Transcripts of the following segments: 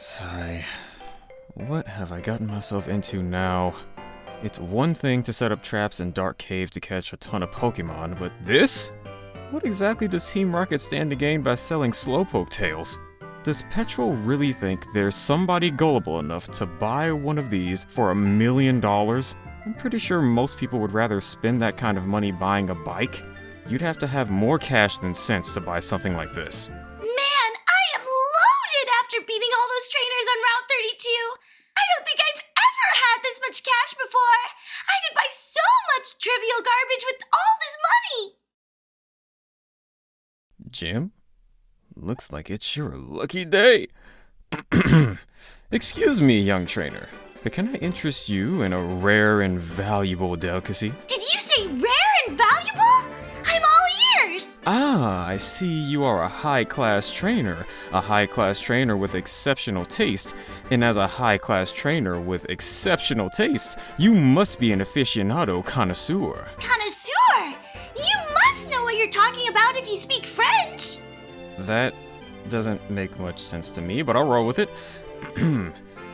Sigh. What have I gotten myself into now? It's one thing to set up traps in Dark Cave to catch a ton of Pokemon, but this? What exactly does Team Rocket stand to gain by selling Slowpoke tails? Does Petrol really think there's somebody gullible enough to buy one of these for $1 million? I'm pretty sure most people would rather spend that kind of money buying a bike. You'd have to have more cash than sense to buy something like this. Man, I am loaded after beating all those trainers on Route 32. I don't think I've ever had this much cash before. I could buy so much trivial garbage with all this money. Jim? Looks like it's your lucky day. Excuse me, young trainer, but can I interest you in a rare and valuable delicacy? Did you say rare and valuable? I'm all ears. Ah, I see you are a high-class trainer. A high-class trainer with exceptional taste. And as a high-class trainer with exceptional taste, you must be an aficionado connoisseur. Connoisseur? You must know what you're talking about if you speak French. That doesn't make much sense to me, but I'll roll with it.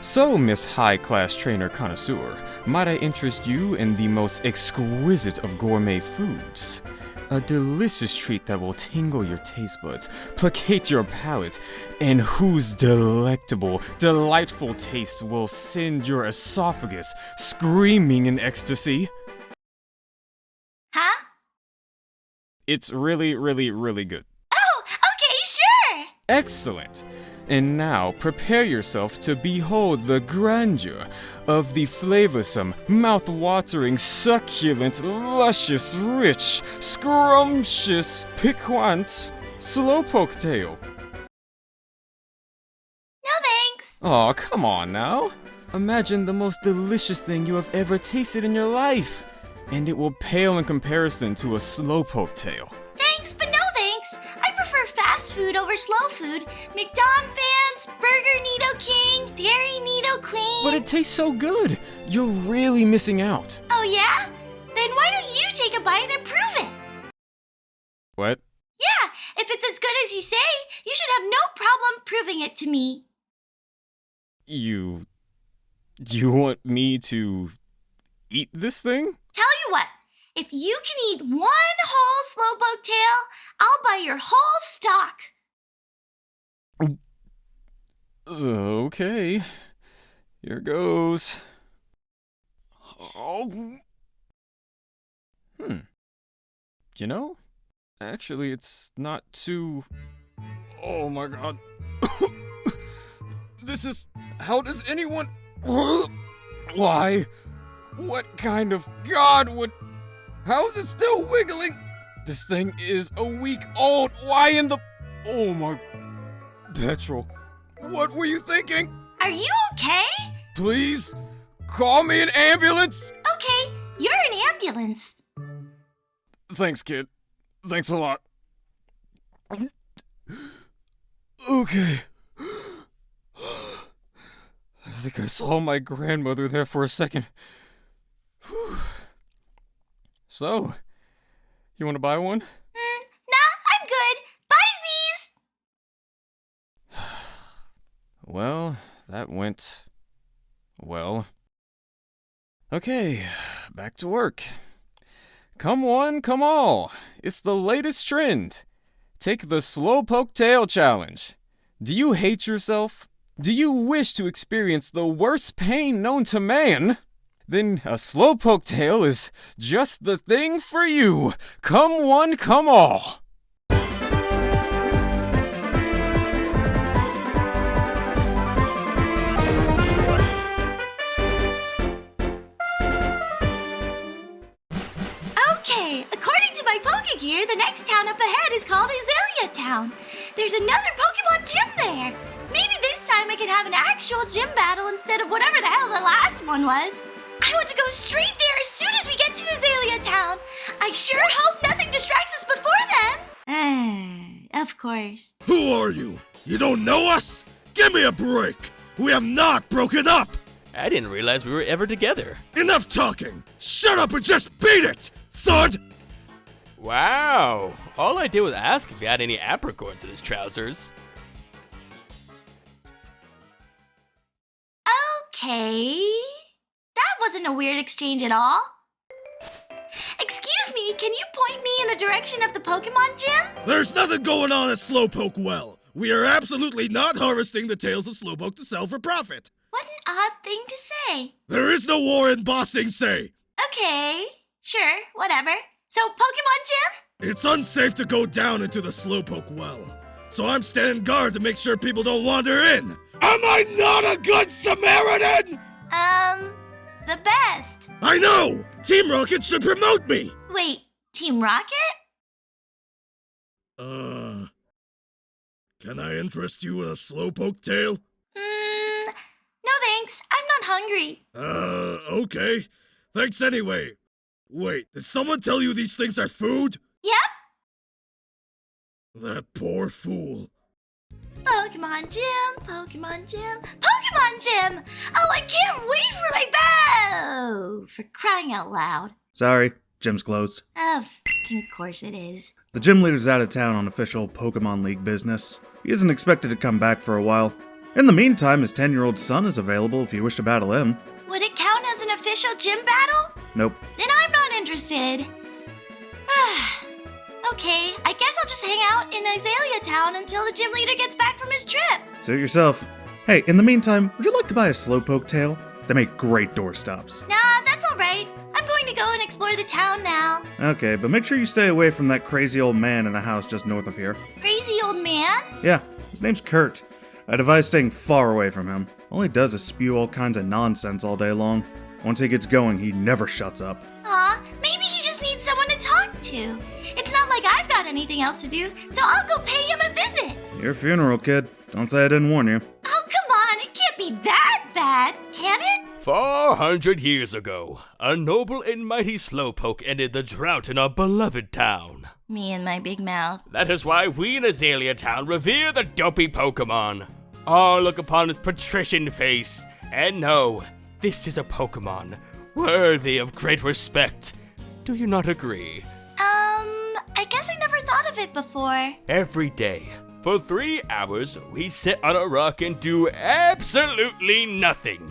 So, Miss High-Class Trainer Connoisseur, might I interest you in the most exquisite of gourmet foods? A delicious treat that will tingle your taste buds, placate your palate, and whose delectable, delightful taste will send your esophagus screaming in ecstasy. Huh? It's really, really, really good. Oh, okay, sure. Excellent! And now prepare yourself to behold the grandeur of the flavorsome, mouth-watering, succulent, luscious, rich, scrumptious, piquant Slowpoke tail. No thanks. Aw, come on now. Imagine the most delicious thing you have ever tasted in your life, and it will pale in comparison to a Slowpoke tail. Thanks, but no thanks. I prefer fast food over slow food. McDonald's fans, Burger Nido King, Dairy Nido Queen. But it tastes so good. You're really missing out. Oh yeah? Then why don't you take a bite and prove it? What? Yeah, if it's as good as you say, you should have no problem proving it to me. Do you want me to eat this thing? Tell you what, if you can eat one whole Slowpoke tail, I'll buy your whole stock. Okay. Here goes. Oh. You know? Actually, it's not too... Oh my god. How does anyone... Why? What kind of god would... How is it still wiggling? This thing is a week old. Why in the... Oh my... Petrol. What were you thinking? Are you okay? Please, call me an ambulance. Okay, you're an ambulance. Thanks, kid. Thanks a lot. Okay. I think I saw my grandmother there for a second. Whew. So, you want to buy one? Nah, I'm good. Bye, Z's. Well, that went well. Okay, back to work. Come one, come all. It's the latest trend. Take the Slowpoke Tail Challenge. Do you hate yourself? Do you wish to experience the worst pain known to man? Then a Slowpoke tail is just the thing for you. Come one, come all. Okay, according to my Pokegear, the next town up ahead is called Azalea Town. There's another Pokemon gym there. Maybe this time I can have an actual gym battle instead of whatever the hell the last one was. I want to go straight there as soon as we get to Azalea Town. I sure hope nothing distracts us before then. Of course. Who are you? You don't know us? Give me a break! We have not broken up! I didn't realize we were ever together. Enough talking! Shut up and just beat it! Thud! Wow. All I did was ask if he had any apricorns in his trousers. Okay. That wasn't a weird exchange at all. Excuse me, can you point me in the direction of the Pokemon gym? There's nothing going on at Slowpoke Well. We are absolutely not harvesting the tails of Slowpoke to sell for profit. What an odd thing to say. There is no war in Bossing Say. Okay, sure, whatever. So, Pokemon gym? It's unsafe to go down into the Slowpoke Well, so I'm standing guard to make sure people don't wander in. Am I not a good Samaritan? The best. I know! Team Rocket should promote me! Wait, Team Rocket? Can I interest you in a Slowpoke tale? No thanks. I'm not hungry. Okay. Thanks anyway. Wait, did someone tell you these things are food? Yep. That poor fool. Pokemon gym, Pokemon gym, Pokemon gym! Oh, I can't wait for my bow! For crying out loud. Sorry, gym's closed. Of course it is. The gym leader's out of town on official Pokemon League business. He isn't expected to come back for a while. In the meantime, his 10-year-old son is available if you wish to battle him. Would it count as an official gym battle? Nope. Then I'm not interested. Okay, I guess I'll just hang out in Azalea Town until the gym leader gets back from his trip. Suit yourself. Hey, in the meantime, would you like to buy a Slowpoke tail? They make great doorstops. Nah, that's alright. I'm going to go and explore the town now. Okay, but make sure you stay away from that crazy old man in the house just north of here. Crazy old man? Yeah, his name's Kurt. I'd advise staying far away from him. All he does is spew all kinds of nonsense all day long. Once he gets going, he never shuts up. Aw, maybe he just needs someone to talk to. It's not like I've got anything else to do, so I'll go pay him a visit. Your funeral, kid. Don't say I didn't warn you. Oh, come on, it can't be that bad, can it? 400 years ago, a noble and mighty Slowpoke ended the drought in our beloved town. Me and my big mouth. That is why we in Azalea Town revere the dopey Pokemon. All look upon his patrician face, and know, this is a Pokemon worthy of great respect. Do you not agree? I guess I never thought of it before. Every day, for 3 hours, we sit on a rock and do absolutely nothing.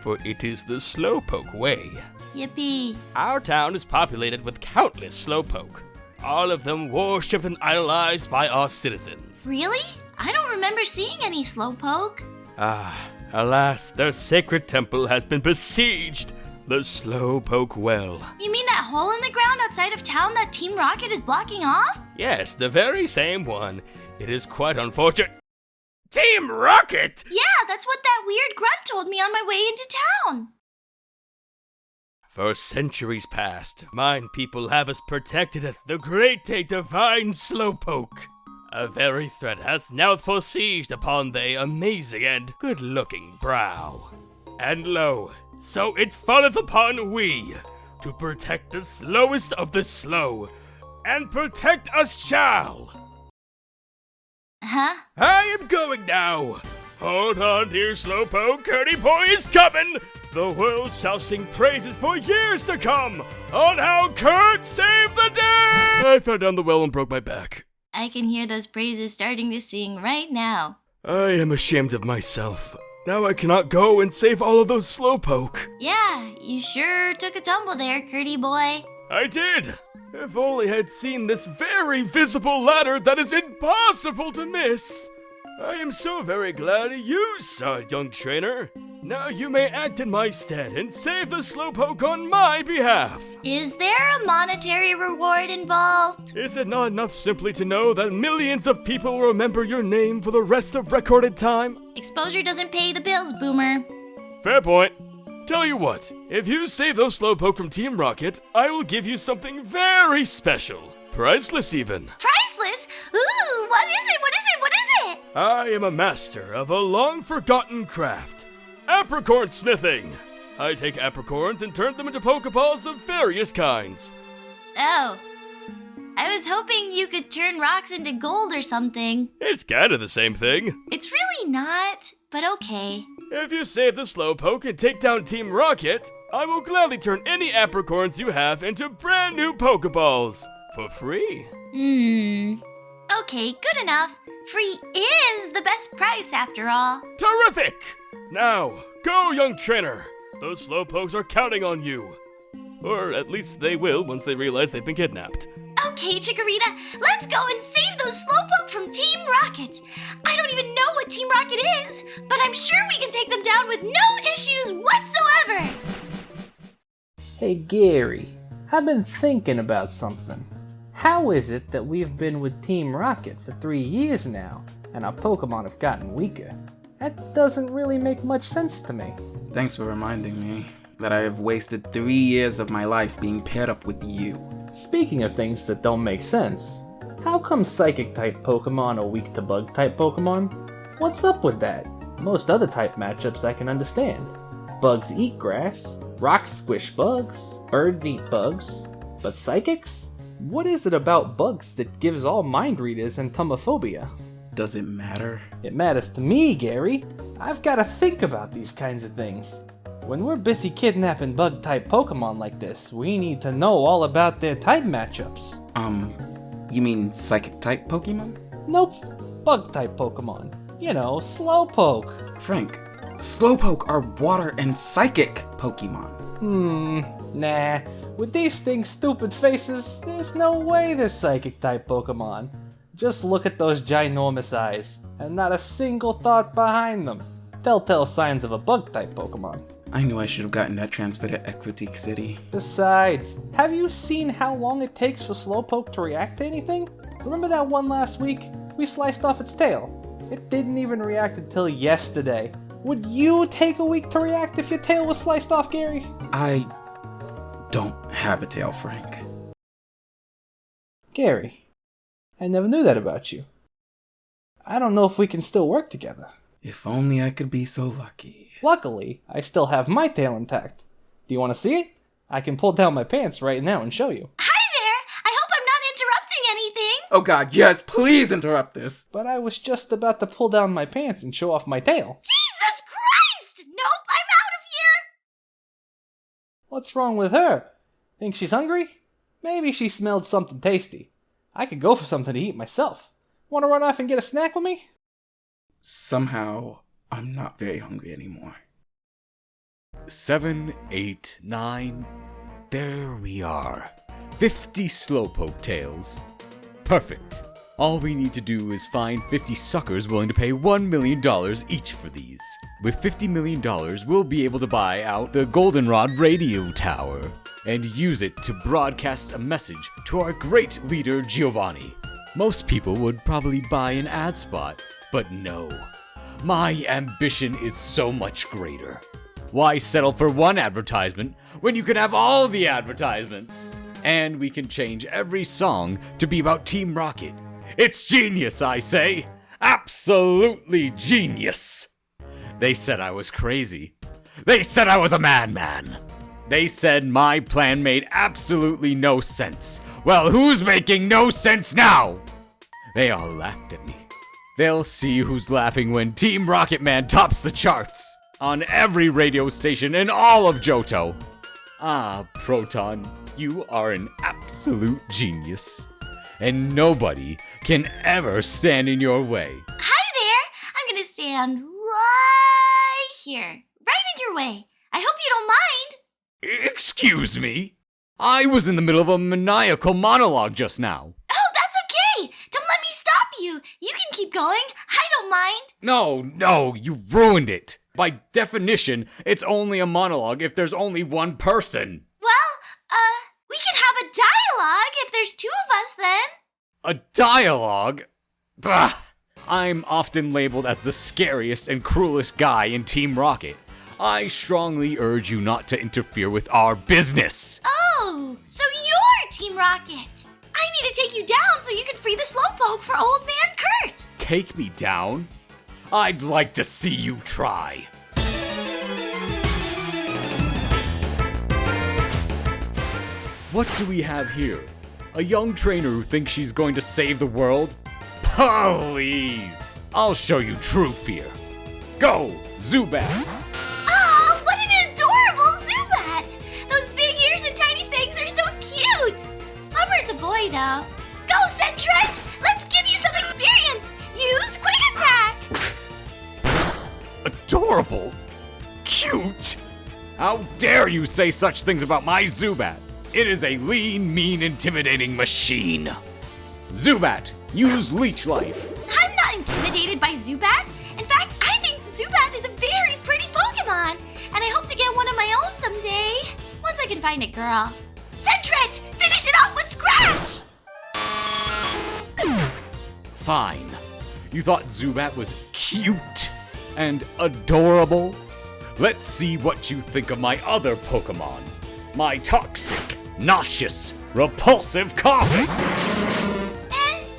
For it is the Slowpoke way. Yippee. Our town is populated with countless Slowpoke, all of them worshipped and idolized by our citizens. Really? I don't remember seeing any Slowpoke. Alas, their sacred temple has been besieged. The Slowpoke Well. You mean that hole in the ground outside of town that Team Rocket is blocking off? Yes, the very same one. It is quite unfortunate. Team Rocket! Yeah, that's what that weird grunt told me on my way into town. For centuries past, mine people have us protected at the great and divine Slowpoke. A very threat has now besieged upon they amazing and good-looking brow. And lo, so it falleth upon we to protect the slowest of the slow, and protect us shall. Huh? I am going now. Hold on, dear Slowpoke, Curdy Boy is coming. The world shall sing praises for years to come on how Kurt saved the day. I fell down the well and broke my back. I can hear those praises starting to sing right now. I am ashamed of myself. Now I cannot go and save all of those Slowpoke. Yeah, you sure took a tumble there, Curdy Boy. I did. If only I had seen this very visible ladder that is impossible to miss. I am so very glad you saw it, young trainer. Now you may act in my stead and save the Slowpoke on my behalf. Is there a monetary reward involved? Is it not enough simply to know that millions of people will remember your name for the rest of recorded time? Exposure doesn't pay the bills, Boomer. Fair point. Tell you what, if you save those Slowpoke from Team Rocket, I will give you something very special. Priceless even. Priceless? Ooh, what is it? What is it? What is it? I am a master of a long-forgotten craft. Apricorn smithing. I take apricorns and turn them into Pokeballs of various kinds. Oh. I was hoping you could turn rocks into gold or something. It's kind of the same thing. It's really not, but okay. If you save the Slowpoke and take down Team Rocket, I will gladly turn any apricorns you have into brand new Pokeballs. For free. Okay, good enough. Free is the best price after all. Terrific! Now, go, young trainer! Those slowpokes are counting on you! Or at least they will once they realize they've been kidnapped. Okay, Chikorita, let's go and save those Slowpoke from Team Rocket. I don't even know what Team Rocket is, but I'm sure we can take them down with no issues whatsoever. Hey Gary, I've been thinking about something. How is it that we've been with Team Rocket for 3 years now, and our Pokemon have gotten weaker? That doesn't really make much sense to me. Thanks for reminding me that I have wasted 3 years of my life being paired up with you. Speaking of things that don't make sense, how come Psychic-type Pokemon are weak to Bug-type Pokemon? What's up with that? Most other type matchups I can understand. Bugs eat grass, rocks squish bugs, birds eat bugs, but Psychics? What is it about bugs that gives all mind readers entomophobia? Does it matter? It matters to me, Gary. I've gotta think about these kinds of things. When we're busy kidnapping bug-type Pokemon like this, we need to know all about their type matchups. You mean psychic-type Pokemon? Nope, bug-type Pokemon. You know, Slowpoke. Frank, Slowpoke are water and psychic Pokemon. Nah. With these things' stupid faces, there's no way they're Psychic-type Pokemon. Just look at those ginormous eyes, and not a single thought behind them. Telltale signs of a bug-type Pokemon. I knew I should have gotten that transfer to Equitique City. Besides, have you seen how long it takes for Slowpoke to react to anything? Remember that one last week? We sliced off its tail. It didn't even react until yesterday. Would you take a week to react if your tail was sliced off, Gary? I don't have a tail, Frank. Gary, I never knew that about you. I don't know if we can still work together. If only I could be so lucky. Luckily, I still have my tail intact. Do you want to see it? I can pull down my pants right now and show you. Hi there! I hope I'm not interrupting anything. Oh god, yes, please interrupt this! But I was just about to pull down my pants and show off my tail. Jesus Christ! Nope, I'm out of here! What's wrong with her? Think she's hungry? Maybe she smelled something tasty. I could go for something to eat myself. Want to run off and get a snack with me? Somehow, I'm not very hungry anymore. 7, 8, 9. There we are. 50 Slowpoke tails. Perfect. All we need to do is find 50 suckers willing to pay $1 million each for these. With $50 million, we'll be able to buy out the Goldenrod radio tower and use it to broadcast a message to our great leader Giovanni. Most people would probably buy an ad spot, but no. My ambition is so much greater. Why settle for one advertisement when you can have all the advertisements? And we can change every song to be about Team Rocket. It's genius, I say. Absolutely genius. They said I was crazy. They said I was a madman. They said my plan made absolutely no sense. Well, who's making no sense now? They all laughed at me. They'll see who's laughing when Team Rocket Man tops the charts on every radio station in all of Johto. Ah, Proton, you are an absolute genius. And nobody can ever stand in your way. Hi there! I'm gonna stand right here. Right in your way. I hope you don't mind. Excuse me? I was in the middle of a maniacal monologue just now. Oh, that's okay! Don't let me stop you! You can keep going. I don't mind. No, you ruined it. By definition, it's only a monologue if there's only one person. Well, we can have a dialogue if there's two of us then. A dialogue? Bah! I'm often labeled as the scariest and cruelest guy in Team Rocket. I strongly urge you not to interfere with our business. Oh, so you're Team Rocket. I need to take you down so you can free the Slowpoke for Old Man Kurt. Take me down? I'd like to see you try. What do we have here? A young trainer who thinks she's going to save the world? Please! I'll show you true fear. Go, Zubat! Aw, what an adorable Zubat! Those big ears and tiny fangs are so cute! Hubbard's a boy, though. Go, Sentret! Let's give you some experience! Use Quick Attack! Adorable? Cute? How dare you say such things about my Zubat? It is a lean, mean, intimidating machine. Zubat, use Leech Life. I'm not intimidated by Zubat. In fact, I think Zubat is a very pretty Pokemon, and I hope to get one of my own someday. Once I can find it, girl. Sentret, finish it off with Scratch! Fine. You thought Zubat was cute and adorable? Let's see what you think of my other Pokemon. My toxic, nauseous, repulsive Coffee.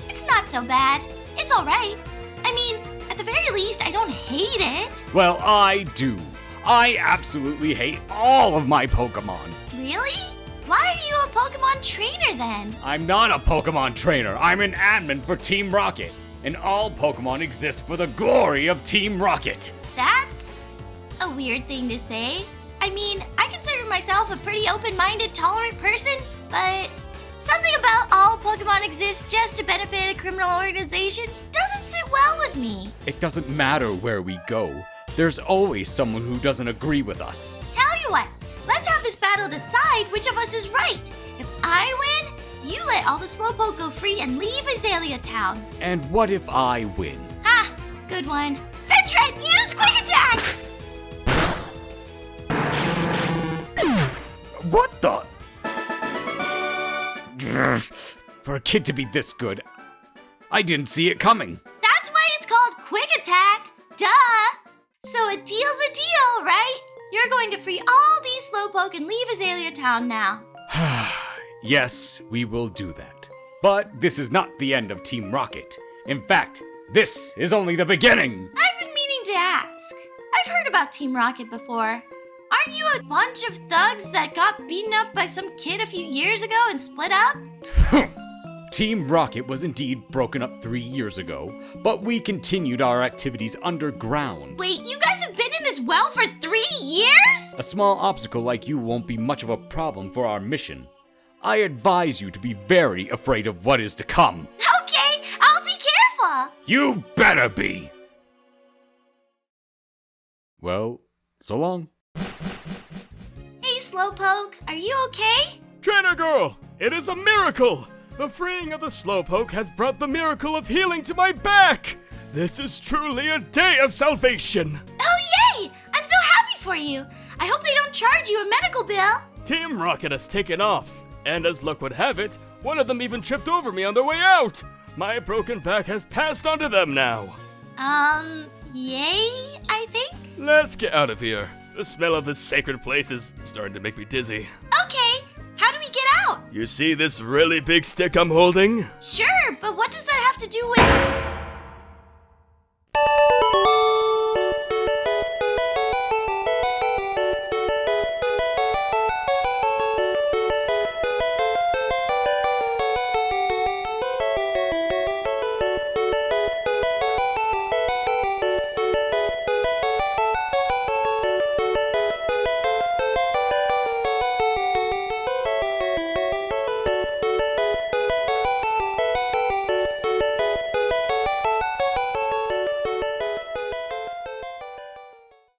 It's not so bad. It's alright. I mean, at the very least, I don't hate it. Well, I do. I absolutely hate all of my Pokemon. Really? Why are you a Pokemon trainer then? I'm not a Pokemon trainer. I'm an admin for Team Rocket. And all Pokemon exist for the glory of Team Rocket. That's a weird thing to say. I mean, I consider myself a pretty open-minded, tolerant person, but something about all Pokemon exist just to benefit a criminal organization doesn't sit well with me. It doesn't matter where we go. There's always someone who doesn't agree with us. Tell you what, let's have this battle decide which of us is right. If I win, you let all the Slowpoke go free and leave Azalea Town. And what if I win? Ha! Good one. Sentret, use Quick Attack! What the? For a kid to be this good, I didn't see it coming. That's why it's called Quick Attack. Duh! So a deal's a deal, right? You're going to free all these Slowpoke and leave Azalea Town now. Yes, we will do that. But this is not the end of Team Rocket. In fact, this is only the beginning. I've been meaning to ask. I've heard about Team Rocket before. Aren't you a bunch of thugs that got beaten up by some kid a few years ago and split up? Team Rocket was indeed broken up 3 years ago, but we continued our activities underground. Wait, you guys have been in this well for 3 years? A small obstacle like you won't be much of a problem for our mission. I advise you to be very afraid of what is to come. Okay, I'll be careful. You better be! Well, so long. Hey, Slowpoke, are you okay? Trainer girl, it is a miracle! The freeing of the Slowpoke has brought the miracle of healing to my back! This is truly a day of salvation! Oh, yay! I'm so happy for you. I hope they don't charge you a medical bill. Team Rocket has taken off, and as luck would have it, one of them even tripped over me on their way out! My broken back has passed on to them now. Yay, I think? Let's get out of here. The smell of this sacred place is starting to make me dizzy. Okay, how do we get out? You see this really big stick I'm holding? Sure, but what does that have to do with...